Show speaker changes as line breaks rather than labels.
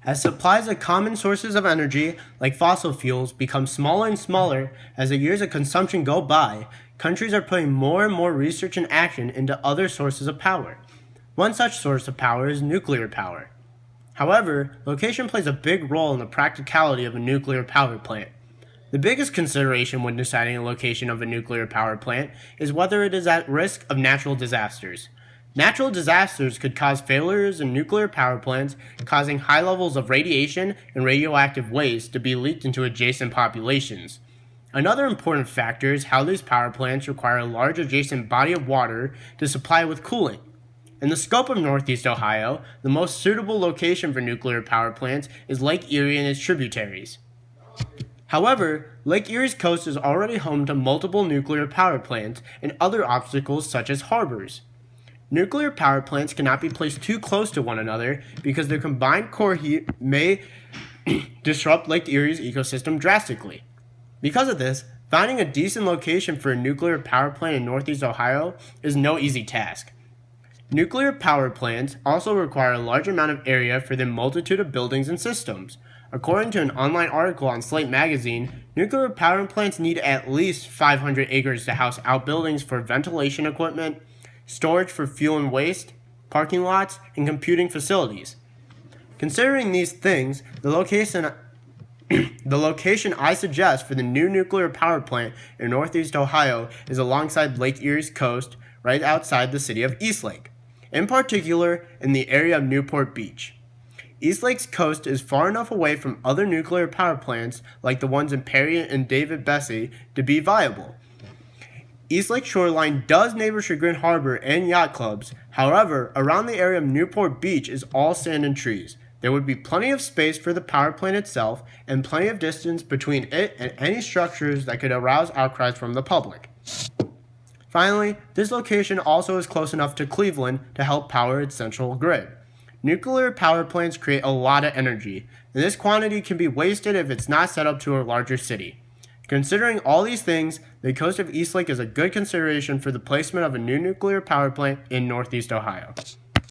As supplies of common sources of energy, like fossil fuels, become smaller and smaller as the years of consumption go by, countries are putting more and more research and action into other sources of power. One such source of power is nuclear power. However, location plays a big role in the practicality of a nuclear power plant. The biggest consideration when deciding a location of a nuclear power plant is whether it is at risk of natural disasters. Natural disasters could cause failures in nuclear power plants, causing high levels of radiation and radioactive waste to be leaked into adjacent populations. Another important factor is how these power plants require a large adjacent body of water to supply with cooling. In the scope of Northeast Ohio, the most suitable location for nuclear power plants is Lake Erie and its tributaries. However, Lake Erie's coast is already home to multiple nuclear power plants and other obstacles such as harbors. Nuclear power plants cannot be placed too close to one another because their combined core heat may disrupt Lake Erie's ecosystem drastically. Because of this, finding a decent location for a nuclear power plant in Northeast Ohio is no easy task. Nuclear power plants also require a large amount of area for the multitude of buildings and systems. According to an online article on Slate magazine, nuclear power plants need at least 500 acres to house outbuildings for ventilation equipment, storage for fuel and waste, parking lots, and computing facilities. Considering these things, the location I suggest for the new nuclear power plant in Northeast Ohio is alongside Lake Erie's coast, right outside the city of Eastlake, in particular in the area of Newport Beach. Eastlake's coast is far enough away from other nuclear power plants like the ones in Perry and David Bessie to be viable. Eastlake shoreline does neighbor Chagrin Harbor and yacht clubs. However, around the area of Newport Beach is all sand and trees. There would be plenty of space for the power plant itself and plenty of distance between it and any structures that could arouse outcries from the public. Finally, this location also is close enough to Cleveland to help power its central grid. Nuclear power plants create a lot of energy, and this quantity can be wasted if it's not set up to a larger city. Considering all these things, the coast of Eastlake is a good consideration for the placement of a new nuclear power plant in Northeast Ohio.